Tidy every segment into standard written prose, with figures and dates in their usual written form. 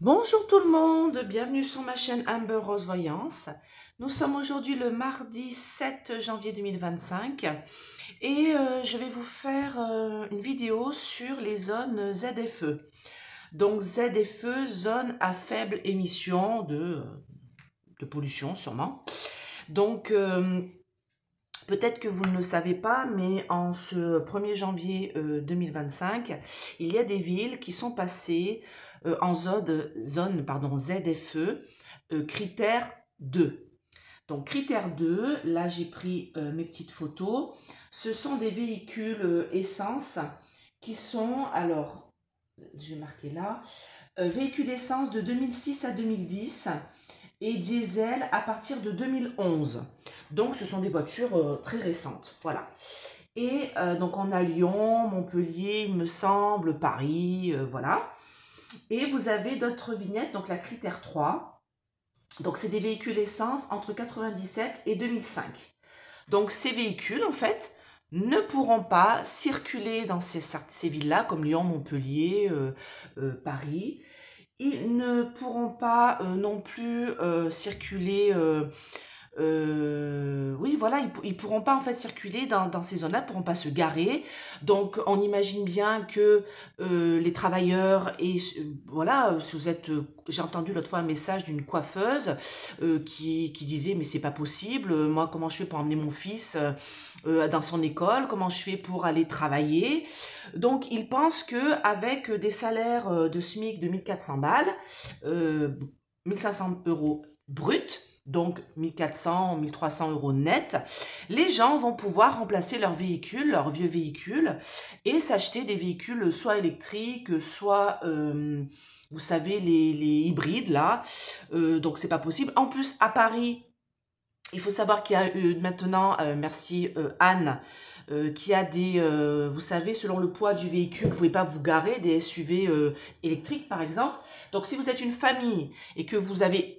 Bonjour tout le monde, bienvenue sur ma chaîne Amber Rose Voyance. Nous sommes aujourd'hui le mardi 7 janvier 2025 et je vais vous faire une vidéo sur les zones ZFE. Donc ZFE, zone à faible émission de pollution sûrement. Donc peut-être que vous ne le savez pas, mais en ce 1er janvier 2025, il y a des villes qui sont passées en zone ZFE, critère 2. Donc critère 2, là j'ai pris mes petites photos. Ce sont des véhicules essence qui sont, alors, je vais marquer là, véhicules essence de 2006 à 2010 et diesel à partir de 2011. Donc ce sont des voitures très récentes, voilà. Et donc on a Lyon, Montpellier, il me semble, Paris, voilà. Et vous avez d'autres vignettes, donc la critère 3. Donc c'est des véhicules essence entre 97 et 2005. Donc ces véhicules, en fait, ne pourront pas circuler dans ces villes-là, comme Lyon, Montpellier, Paris. Ils ne pourront pas non plus circuler. Oui, voilà, ils pourront pas en fait circuler dans ces zones-là, ils pourront pas se garer. Donc, on imagine bien que les travailleurs et voilà, si vous êtes, j'ai entendu l'autre fois un message d'une coiffeuse qui disait mais c'est pas possible. Moi, comment je fais pour emmener mon fils dans son école? Comment je fais pour aller travailler? Donc, ils pensent que avec des salaires de SMIC de 1400 balles, 1500 euros bruts, donc 1400, 1300 euros net, les gens vont pouvoir remplacer leur véhicule, leur vieux véhicule, et s'acheter des véhicules soit électriques, soit, vous savez, les hybrides, là. Donc, c'est pas possible. En plus, à Paris, il faut savoir qu'il y a maintenant, merci Anne, qui a des, vous savez, selon le poids du véhicule, vous ne pouvez pas vous garer, des SUV électriques, par exemple. Donc, si vous êtes une famille et que vous avez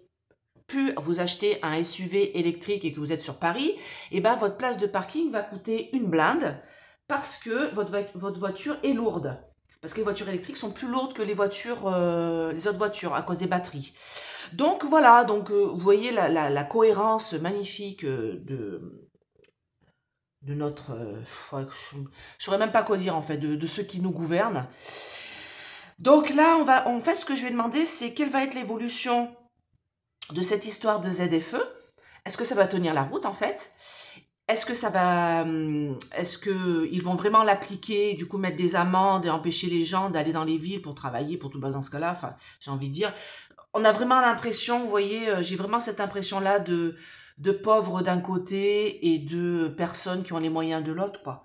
pu vous acheter un SUV électrique et que vous êtes sur Paris, et ben votre place de parking va coûter une blinde parce que votre voiture est lourde. Parce que les voitures électriques sont plus lourdes que les autres voitures à cause des batteries. Donc voilà, donc vous voyez la cohérence magnifique de notre... ouais, je ne saurais même pas quoi dire en fait, de ceux qui nous gouvernent. Donc là, en fait, ce que je vais demander, c'est quelle va être l'évolution de cette histoire de ZFE. Est-ce que ça va tenir la route en fait? Est-ce que ça va, est-ce que ils vont vraiment l'appliquer, du coup mettre des amendes et empêcher les gens d'aller dans les villes pour travailler, pour tout dans ce cas-là, enfin, j'ai envie de dire, on a vraiment l'impression, vous voyez, j'ai vraiment cette impression-là de pauvres d'un côté et de personnes qui ont les moyens de l'autre, quoi.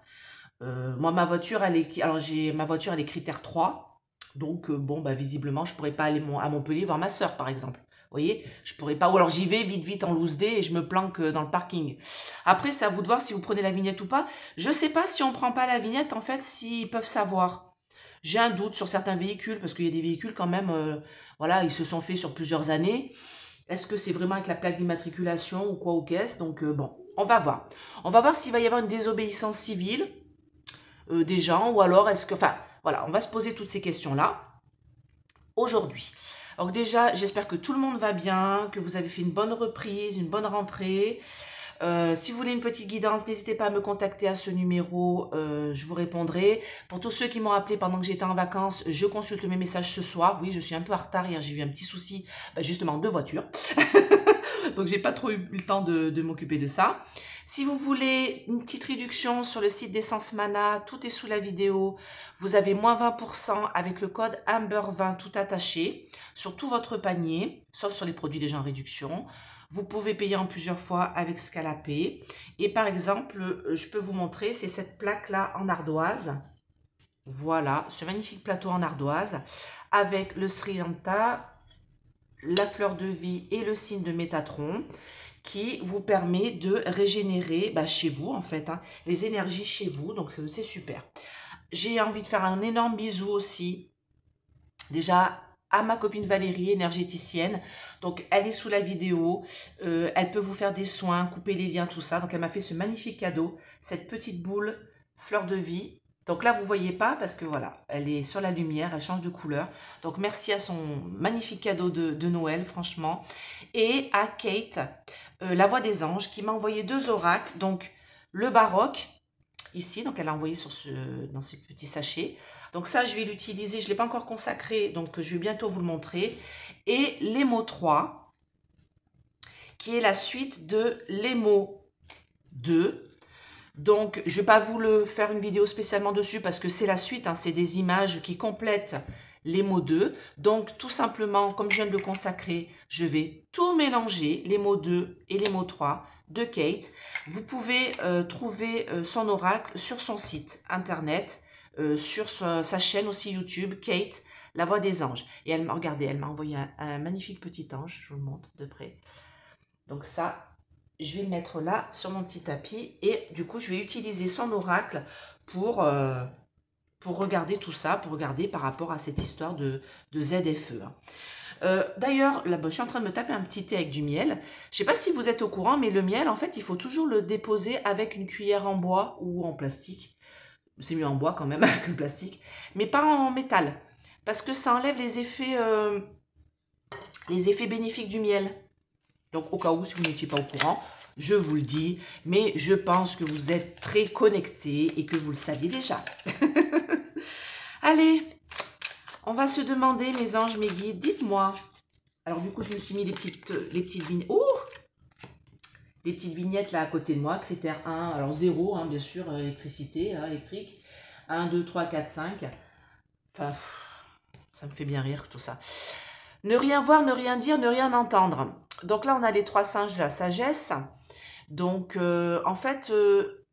Moi, ma voiture, ma voiture, elle est critère 3. Donc, bon, bah, visiblement, je pourrais pas aller à Montpellier voir ma sœur, par exemple. Vous voyez, je pourrais pas. Ou alors j'y vais vite en loose day et je me planque dans le parking. Après, c'est à vous de voir si vous prenez la vignette ou pas. Je sais pas si on prend pas la vignette, en fait, s'ils peuvent savoir. J'ai un doute sur certains véhicules, parce qu'il y a des véhicules quand même, voilà, ils se sont faits sur plusieurs années. Est-ce que c'est vraiment avec la plaque d'immatriculation ou quoi ou qu'est-ce? Donc, bon, on va voir. On va voir s'il va y avoir une désobéissance civile des gens, ou alors est-ce que... Enfin, voilà, on va se poser toutes ces questions-là aujourd'hui. Donc déjà, j'espère que tout le monde va bien, que vous avez fait une bonne reprise, une bonne rentrée. Si vous voulez une petite guidance, n'hésitez pas à me contacter à ce numéro, je vous répondrai. Pour tous ceux qui m'ont appelé pendant que j'étais en vacances, je consulte mes messages ce soir. Oui, je suis un peu en retard, hier j'ai eu un petit souci, justement, de voiture. Donc j'ai pas trop eu le temps de m'occuper de ça. Si vous voulez une petite réduction sur le site d'Essence Mana, tout est sous la vidéo. Vous avez moins 20% avec le code Amber20 tout attaché sur tout votre panier, sauf sur les produits déjà en réduction. Vous pouvez payer en plusieurs fois avec Scalapay. Et par exemple, je peux vous montrer, c'est cette plaque-là en ardoise. Voilà, ce magnifique plateau en ardoise avec le Sri Lanka, la fleur de vie et le signe de Métatron qui vous permet de régénérer chez vous en fait, hein, les énergies chez vous, donc c'est super. J'ai envie de faire un énorme bisou aussi, déjà à ma copine Valérie, énergéticienne, donc elle est sous la vidéo, elle peut vous faire des soins, couper les liens, tout ça, donc elle m'a fait ce magnifique cadeau, cette petite boule fleur de vie, Donc là, vous voyez pas parce que voilà, elle est sur la lumière, elle change de couleur. Donc merci à son magnifique cadeau de Noël, franchement. Et à Kate, la voix des anges, qui m'a envoyé 2 oracles. Donc le baroque, ici, donc elle a envoyé dans ce petit sachet. Donc ça, je vais l'utiliser, je ne l'ai pas encore consacré, donc je vais bientôt vous le montrer. Et l'émo 3, qui est la suite de l'émo 2. Donc, je ne vais pas vous faire une vidéo spécialement dessus parce que c'est la suite, hein, c'est des images qui complètent les mots 2. Donc, tout simplement, comme je viens de le consacrer, je vais tout mélanger, les mots 2 et les mots 3 de Kate. Vous pouvez trouver son oracle sur son site internet, sur sa chaîne aussi YouTube, Kate, la voix des anges. Et elle m'a, regardez, elle m'a envoyé un magnifique petit ange, je vous le montre de près. Donc ça, je vais le mettre là, sur mon petit tapis. Et du coup, je vais utiliser son oracle pour regarder tout ça, pour regarder par rapport à cette histoire de ZFE. D'ailleurs, là, je suis en train de me taper un petit thé avec du miel. Je ne sais pas si vous êtes au courant, mais le miel, en fait, il faut toujours le déposer avec une cuillère en bois ou en plastique. C'est mieux en bois quand même que le plastique, mais pas en métal. Parce que ça enlève les effets bénéfiques du miel. Donc, au cas où, si vous n'étiez pas au courant, je vous le dis, mais je pense que vous êtes très connectés et que vous le saviez déjà. Allez, on va se demander, mes anges, mes guides, dites-moi. Alors, du coup, je me suis mis les petites vignettes. Oh, des petites vignettes là à côté de moi, critère 1, alors 0, hein, bien sûr, électricité, hein, électrique. 1, 2, 3, 4, 5. Enfin, ça me fait bien rire tout ça. Ne rien voir, ne rien dire, ne rien entendre. Donc là, on a les 3 singes de la sagesse. Donc, en fait,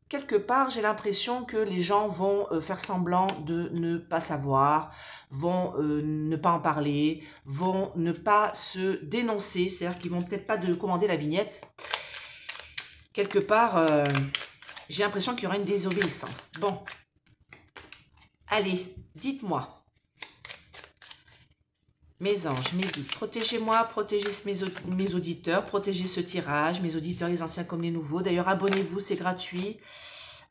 quelque part, j'ai l'impression que les gens vont faire semblant de ne pas savoir, vont ne pas en parler, vont ne pas se dénoncer, c'est-à-dire qu'ils vont peut-être pas commander la vignette. Quelque part, j'ai l'impression qu'il y aura une désobéissance. Bon, allez, dites-moi. Mes anges, mes guides, protégez-moi, protégez mes auditeurs, protégez ce tirage, mes auditeurs, les anciens comme les nouveaux. D'ailleurs, abonnez-vous, c'est gratuit.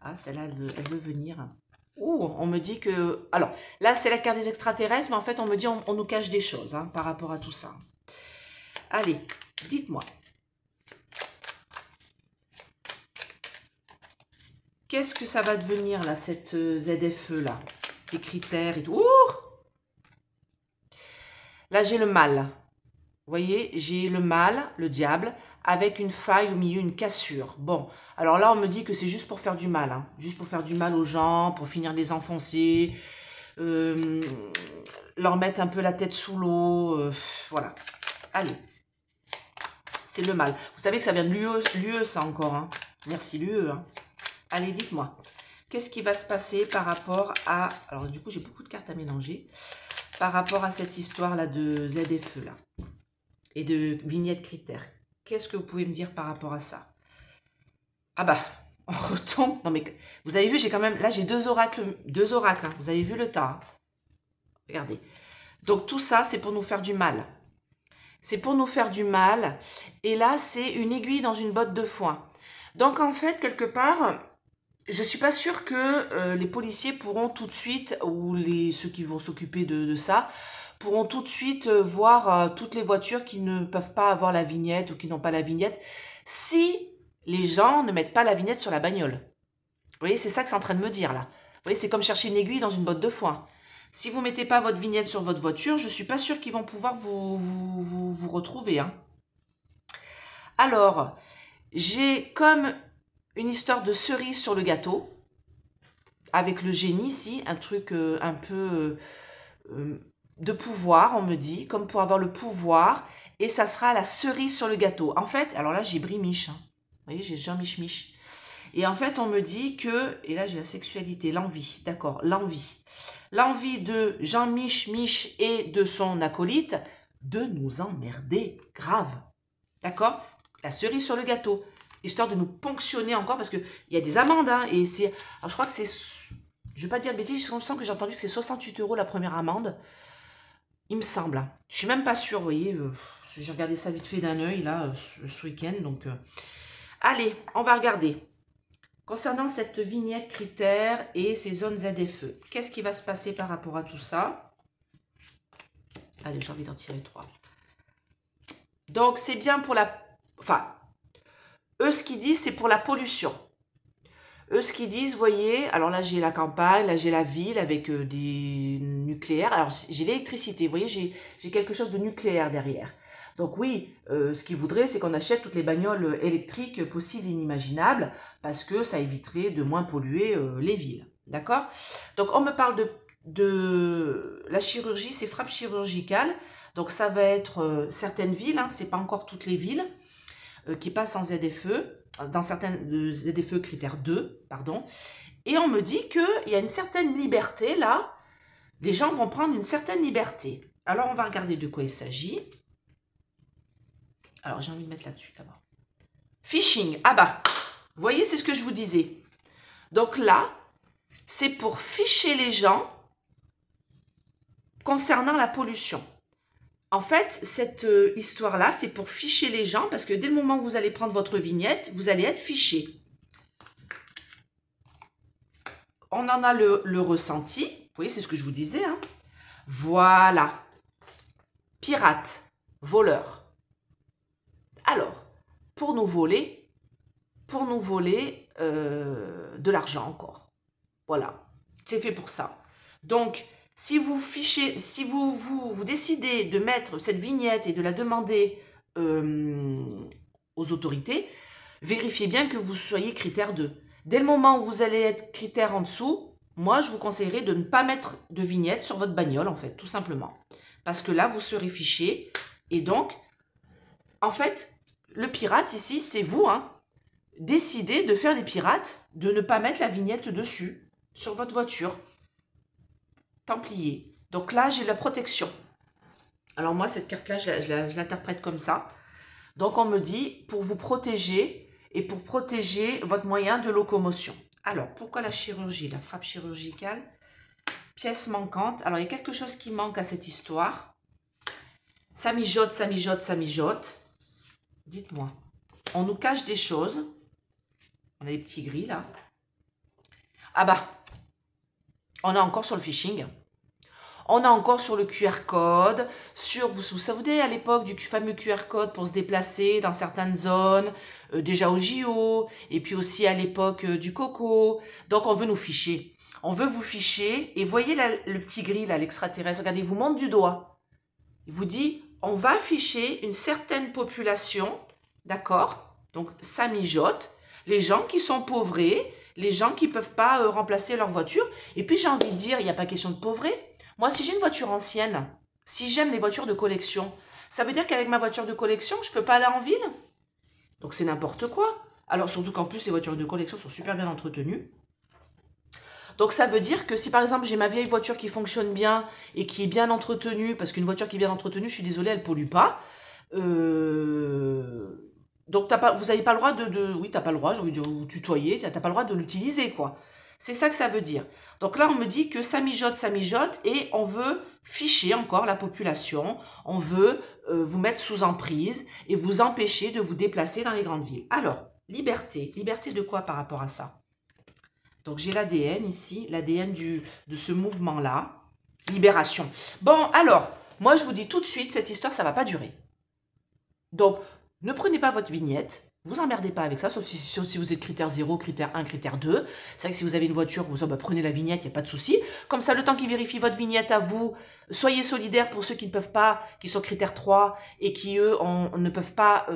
Ah, celle-là, elle veut venir. Ouh, on me dit que... Alors, là, c'est la carte des extraterrestres, mais en fait, on me dit on nous cache des choses hein, par rapport à tout ça. Allez, dites-moi. Qu'est-ce que ça va devenir, là, cette ZFE-là? Les critères et tout. Ouh! Là, j'ai le mal. Vous voyez, j'ai le mal, le diable, avec une faille au milieu, une cassure. Bon, alors là, on me dit que c'est juste pour faire du mal. Hein, juste pour faire du mal aux gens, pour finir les enfoncer, leur mettre un peu la tête sous l'eau. Voilà. Allez. C'est le mal. Vous savez que ça vient de l'UE, ça encore. Hein. Merci, l'UE. Hein. Allez, dites-moi. Qu'est-ce qui va se passer par rapport à... Alors, du coup, j'ai beaucoup de cartes à mélanger. Par rapport à cette histoire-là de ZFE, là. Et de vignettes critères. Qu'est-ce que vous pouvez me dire par rapport à ça? Ah bah, on retombe. Non mais, vous avez vu, j'ai quand même... Là, j'ai deux oracles. Hein. Vous avez vu le tas. Hein. Regardez. Donc, tout ça, c'est pour nous faire du mal. C'est pour nous faire du mal. Et là, c'est une aiguille dans une botte de foin. Donc, en fait, quelque part... Je ne suis pas sûre que les policiers pourront tout de suite, ou ceux qui vont s'occuper de ça, pourront tout de suite voir toutes les voitures qui ne peuvent pas avoir la vignette ou qui n'ont pas la vignette, si les gens ne mettent pas la vignette sur la bagnole. Vous voyez, c'est ça que c'est en train de me dire là. Vous voyez, c'est comme chercher une aiguille dans une botte de foin. Si vous ne mettez pas votre vignette sur votre voiture, je ne suis pas sûre qu'ils vont pouvoir vous retrouver. Hein. Alors, j'ai comme... une histoire de cerise sur le gâteau, avec le génie ici, un truc un peu de pouvoir, on me dit, comme pour avoir le pouvoir, et ça sera la cerise sur le gâteau. En fait, alors là, j'ai Brimiche, hein. Vous voyez, j'ai Jean Mich. Et en fait, on me dit que, et là, j'ai la sexualité, l'envie, d'accord, l'envie. L'envie de Jean Mich et de son acolyte de nous emmerder, grave, d'accord? La cerise sur le gâteau. Histoire de nous ponctionner encore, parce qu'il y a des amendes, hein, et c'est... Alors, je crois que c'est... Je ne vais pas dire de bêtises, je sens que j'ai entendu que c'est 68 € la première amende. Il me semble. Hein. Je ne suis même pas sûre, vous voyez. J'ai regardé ça vite fait d'un œil, là, ce week-end, donc... Allez, on va regarder. Concernant cette vignette critères et ces zones ZFE, qu'est-ce qui va se passer par rapport à tout ça? Allez, j'ai envie d'en tirer 3. Donc, c'est bien pour la... Enfin, eux, ce qu'ils disent, c'est pour la pollution. Eux, ce qu'ils disent, vous voyez, alors là, j'ai la campagne, là, j'ai la ville avec des nucléaires. Alors, j'ai l'électricité, vous voyez, j'ai quelque chose de nucléaire derrière. Donc oui, ce qu'ils voudraient, c'est qu'on achète toutes les bagnoles électriques possibles et inimaginables parce que ça éviterait de moins polluer les villes. D'accord? Donc, on me parle de la chirurgie, c'est frappe chirurgicale. Donc, ça va être certaines villes, hein, c'est pas encore toutes les villes qui passent en ZFE, dans certaines ZFE critère 2, pardon. Et on me dit qu'il y a une certaine liberté là. Les gens vont prendre une certaine liberté. Alors, on va regarder de quoi il s'agit. Alors, j'ai envie de mettre là-dessus, d'abord. Phishing. Ah bah, vous voyez, c'est ce que je vous disais. Donc là, c'est pour ficher les gens concernant la pollution. En fait, cette histoire-là, c'est pour ficher les gens parce que dès le moment où vous allez prendre votre vignette, vous allez être fiché. On en a le ressenti. Vous voyez, c'est ce que je vous disais. Hein. Voilà. Pirate, voleur. Alors, pour nous voler de l'argent encore. Voilà, c'est fait pour ça. Donc, si vous fichez, si vous décidez de mettre cette vignette et de la demander aux autorités, vérifiez bien que vous soyez critère 2. Dès le moment où vous allez être critère en dessous, moi, je vous conseillerais de ne pas mettre de vignette sur votre bagnole, en fait, tout simplement. Parce que là, vous serez fiché. Et donc, en fait, le pirate ici, c'est vous, hein. Décidez de faire des pirates, de ne pas mettre la vignette dessus, sur votre voiture. Templier. Donc là, j'ai la protection. Alors moi, cette carte-là, je l'interprète comme ça. Donc on me dit, pour vous protéger et pour protéger votre moyen de locomotion. Alors, pourquoi la chirurgie, la frappe chirurgicale? Pièce manquante. Alors, il y a quelque chose qui manque à cette histoire. Ça mijote, ça mijote, ça mijote. Dites-moi. On nous cache des choses. On a des petits gris là. Ah bah, on est encore sur le phishing. On est encore sur le QR code. Sur, vous vous souvenez à l'époque du fameux QR code pour se déplacer dans certaines zones, déjà au JO, et puis aussi à l'époque du Coco. Donc on veut nous ficher. On veut vous ficher. Et voyez là, le petit gris là, l'extraterrestre. Regardez, il vous montre du doigt. Il vous dit, on va ficher une certaine population. D'accord? Donc ça mijote. Les gens qui sont pauvrés, les gens qui ne peuvent pas remplacer leur voiture. Et puis j'ai envie de dire, il n'y a pas question de pauvrer. Moi, si j'ai une voiture ancienne, si j'aime les voitures de collection, ça veut dire qu'avec ma voiture de collection, je ne peux pas aller en ville. Donc c'est n'importe quoi. Alors surtout qu'en plus, les voitures de collection sont super bien entretenues. Donc ça veut dire que si par exemple j'ai ma vieille voiture qui fonctionne bien et qui est bien entretenue, parce qu'une voiture qui est bien entretenue, je suis désolée, elle ne pollue pas. Donc vous n'avez pas le droit oui, tu n'as pas le droit, j'ai envie de vous tutoyer, tu n'as pas le droit de l'utiliser, quoi. C'est ça que ça veut dire. Donc là, on me dit que ça mijote, et on veut ficher encore la population, on veut vous mettre sous emprise et vous empêcher de vous déplacer dans les grandes villes. Alors, liberté. Liberté de quoi par rapport à ça? Donc j'ai l'ADN ici, l'ADN de ce mouvement-là. Libération. Bon, alors, moi je vous dis tout de suite, cette histoire, ça ne va pas durer. Donc, ne prenez pas votre vignette, vous emmerdez pas avec ça, sauf si vous êtes critère 0, critère 1, critère 2. C'est vrai que si vous avez une voiture, vous prenez la vignette, il n'y a pas de souci. Comme ça, le temps qu'ils vérifient votre vignette à vous, soyez solidaires pour ceux qui ne peuvent pas, qui sont critère 3 et qui, eux, ne peuvent pas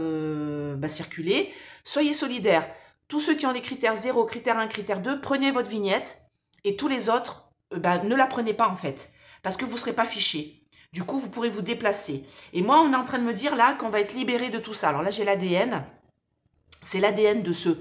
circuler. Soyez solidaires. Tous ceux qui ont les critères 0, critère 1, critère 2, prenez votre vignette et tous les autres, ne la prenez pas en fait, parce que vous ne serez pas fichés. Du coup, vous pourrez vous déplacer. Et moi, on est en train de me dire là qu'on va être libéré de tout ça. Alors là, j'ai l'ADN. C'est l'ADN de ce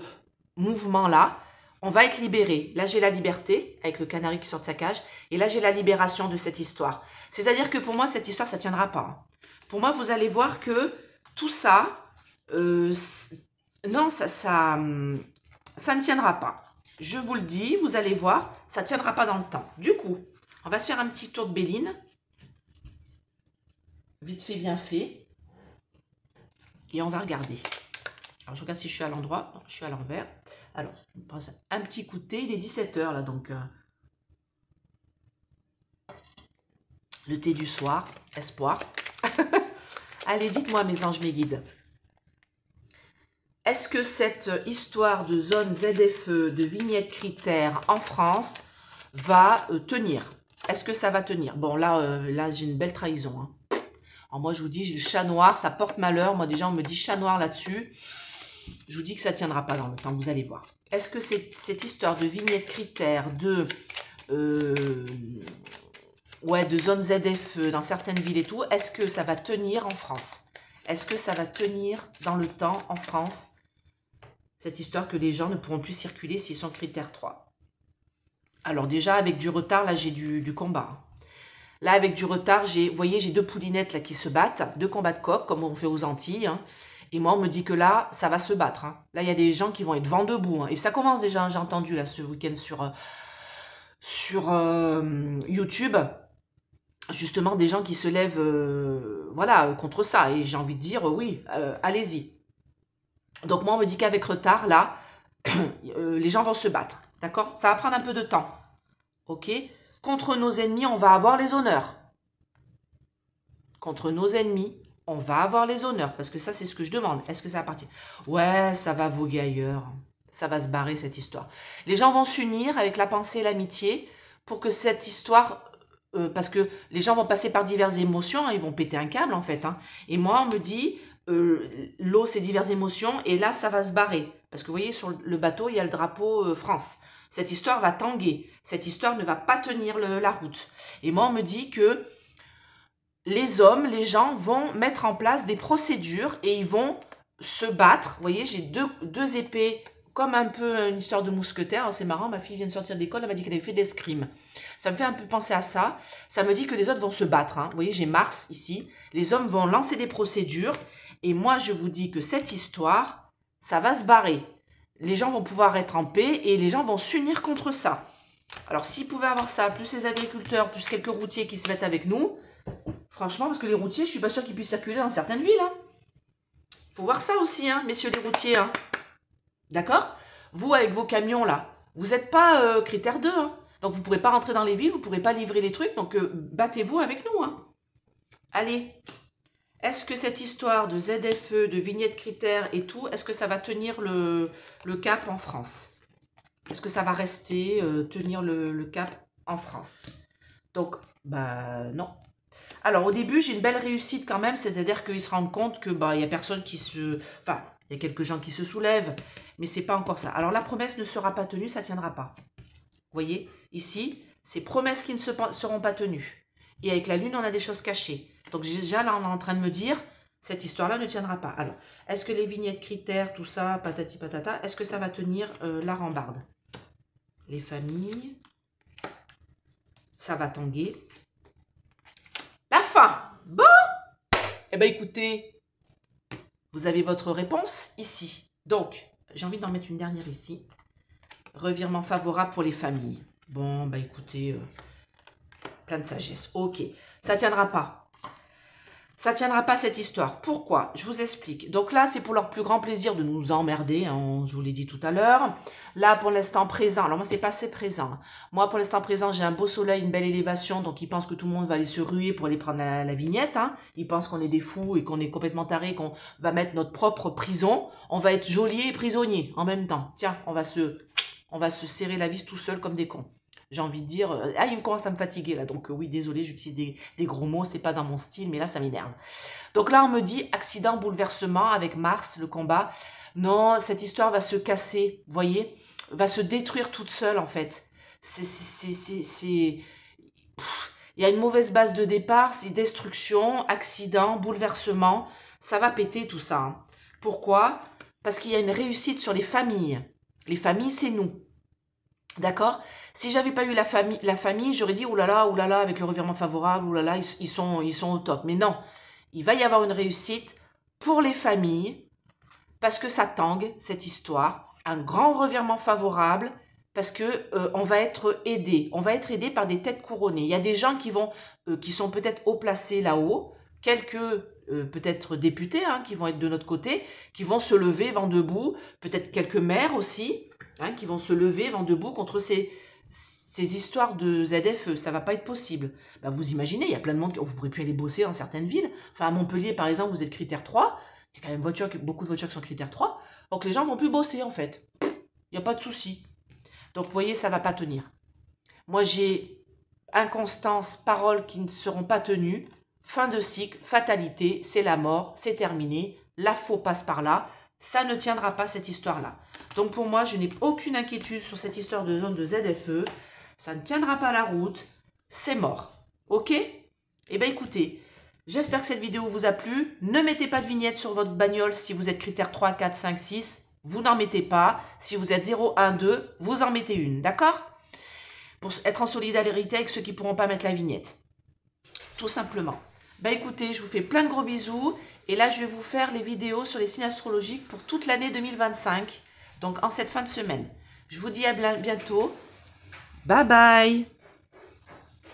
mouvement-là. On va être libéré. Là, j'ai la liberté, avec le canari qui sort de sa cage. Et là, j'ai la libération de cette histoire. C'est-à-dire que pour moi, cette histoire, ça ne tiendra pas. Pour moi, vous allez voir que tout ça, non, ça ne tiendra pas. Je vous le dis, vous allez voir, ça ne tiendra pas dans le temps. Du coup, on va se faire un petit tour de Béline. Vite fait, bien fait. Et on va regarder. Alors, je regarde si je suis à l'endroit. Non, je suis à l'envers. Alors, je me prends un petit coup de thé. Il est 17 h là, donc... le thé du soir, espoir. Allez, dites-moi, mes anges, mes guides. Est-ce que cette histoire de zone ZFE, de vignette critères en France, va tenir? Est-ce que ça va tenir? Bon, là j'ai une belle trahison. Hein. Alors moi, je vous dis, j'ai le chat noir, ça porte malheur. Moi, déjà, on me dit chat noir là-dessus. Je vous dis que ça ne tiendra pas dans le temps, vous allez voir. Est-ce que cette histoire de vignette critères, de zone ZFE dans certaines villes et tout, est-ce que ça va tenir en France? Est-ce que ça va tenir dans le temps en France? Cette histoire que les gens ne pourront plus circuler s'ils sont critère 3. Alors déjà, avec du retard, là, j'ai du combat. Là, avec du retard, vous voyez, j'ai 2 poulinettes là qui se battent, 2 combats de coq, comme on fait aux Antilles. Hein. Et moi, on me dit que là, ça va se battre. Hein. Là, il y a des gens qui vont être vent debout. Hein. Et ça commence déjà, hein, j'ai entendu là ce week-end sur YouTube, justement, des gens qui se lèvent voilà, contre ça. Et j'ai envie de dire, oui, allez-y. Donc moi, on me dit qu'avec retard, là, les gens vont se battre. D'accord? Ça va prendre un peu de temps. Ok? Contre nos ennemis, on va avoir les honneurs. Contre nos ennemis, on va avoir les honneurs. Parce que ça, c'est ce que je demande. Est-ce que ça va partir? Ouais, ça va voguer ailleurs. Ça va se barrer, cette histoire. Les gens vont s'unir avec la pensée et l'amitié pour que cette histoire... parce que les gens vont passer par diverses émotions. Hein, ils vont péter un câble, en fait. Hein. Et moi, on me dit... l'eau, c'est diverses émotions, et là, ça va se barrer. Parce que vous voyez, sur le bateau, il y a le drapeau France. Cette histoire va tanguer. Cette histoire ne va pas tenir la route. Et moi, on me dit que les hommes, les gens vont mettre en place des procédures et ils vont se battre. Vous voyez, j'ai deux épées, comme un peu une histoire de mousquetaire. C'est marrant, ma fille vient de sortir d'école, elle m'a dit qu'elle avait fait d'escrime. Ça me fait un peu penser à ça. Ça me dit que les autres vont se battre. Hein. Vous voyez, j'ai Mars ici. Les hommes vont lancer des procédures. Et moi, je vous dis que cette histoire, ça va se barrer. Les gens vont pouvoir être en paix et les gens vont s'unir contre ça. Alors, s'ils pouvaient avoir ça, plus les agriculteurs, plus quelques routiers qui se mettent avec nous, franchement, parce que les routiers, je suis pas sûre qu'ils puissent circuler dans certaines villes. Hein. Faut voir ça aussi, hein, messieurs les routiers. Hein. D'accord? Vous, avec vos camions, là, vous n'êtes pas critère 2. Hein. Donc, vous ne pourrez pas rentrer dans les villes, vous ne pourrez pas livrer les trucs. Donc, battez-vous avec nous. Hein. Allez. Est-ce que cette histoire de ZFE, de vignettes critères et tout, est-ce que ça va tenir le cap en France? Est-ce que ça va rester, tenir le cap en France? Donc, bah non. Alors, au début, j'ai une belle réussite quand même, c'est-à-dire qu'ils se rendent compte que il y a personne qui se... Enfin, il y a quelques gens qui se soulèvent, mais c'est pas encore ça. Alors, la promesse ne sera pas tenue, ça ne tiendra pas. Vous voyez, ici, c'est promesses qui ne seront pas tenues. Et avec la Lune, on a des choses cachées. Donc déjà, là, on est en train de me dire, cette histoire-là ne tiendra pas. Alors, est-ce que les vignettes critères, tout ça, patati patata, est-ce que ça va tenir la rambarde? Les familles, ça va tanguer. La fin. Bon. Eh bien, écoutez, vous avez votre réponse ici. Donc, j'ai envie d'en mettre une dernière ici. Revirement favorable pour les familles. Bon, bah écoutez, plein de sagesse. Ok, ça tiendra pas. Ça ne tiendra pas cette histoire. Pourquoi? Je vous explique. Donc là, c'est pour leur plus grand plaisir de nous emmerder, hein, je vous l'ai dit tout à l'heure. Là, pour l'instant présent, alors moi, c'est pas assez présent. Moi, pour l'instant présent, j'ai un beau soleil, une belle élévation, donc ils pensent que tout le monde va aller se ruer pour aller prendre la vignette. Hein. Ils pensent qu'on est des fous et qu'on est complètement tarés, qu'on va mettre notre propre prison. On va être geôlier et prisonnier en même temps. Tiens, on va se serrer la vis tout seul comme des cons. J'ai envie de dire... Ah, il commence à me fatiguer, là. Donc, oui, désolé, j'utilise des gros mots. C'est pas dans mon style, mais là, ça m'énerve. Donc là, on me dit accident, bouleversement avec Mars, le combat. Non, cette histoire va se casser, vous voyez? Va se détruire toute seule, en fait. Il y a une mauvaise base de départ. C'est destruction, accident, bouleversement. Ça va péter, tout ça. Hein. Pourquoi? Parce qu'il y a une réussite sur les familles. Les familles, c'est nous. D'accord? Si j'avais pas eu la famille, j'aurais dit oulala, avec le revirement favorable, oulala, ils sont au top. Mais non, il va y avoir une réussite pour les familles parce que ça tangue cette histoire, un grand revirement favorable parce que on va être aidé. On va être aidé par des têtes couronnées. Il y a des gens qui sont peut-être haut placés là-haut, quelques peut-être députés hein, qui vont être de notre côté, qui vont se lever vent debout, peut-être quelques maires aussi, hein, qui vont se lever vent debout contre ces histoires de ZFE. Ça va pas être possible. Bah, vous imaginez, il y a plein de monde, vous ne pourrez plus aller bosser dans certaines villes. Enfin, à Montpellier, par exemple, vous êtes critère 3, il y a quand même beaucoup de voitures qui sont critère 3, donc les gens vont plus bosser en fait. Il n'y a pas de souci. Donc vous voyez, ça va pas tenir. Moi, j'ai inconstance, paroles qui ne seront pas tenues, fin de cycle, fatalité, c'est la mort, c'est terminé, la faux passe par là, ça ne tiendra pas cette histoire-là. Donc pour moi, je n'ai aucune inquiétude sur cette histoire de zone de ZFE, ça ne tiendra pas la route, c'est mort. Ok? Eh bien écoutez, j'espère que cette vidéo vous a plu, ne mettez pas de vignette sur votre bagnole si vous êtes critère 3, 4, 5, 6, vous n'en mettez pas, si vous êtes 0, 1, 2, vous en mettez une, d'accord? Pour être en solidarité avec ceux qui ne pourront pas mettre la vignette. Tout simplement. Ben écoutez, je vous fais plein de gros bisous. Et là, je vais vous faire les vidéos sur les signes astrologiques pour toute l'année 2025. Donc, en cette fin de semaine. Je vous dis à bientôt. Bye bye.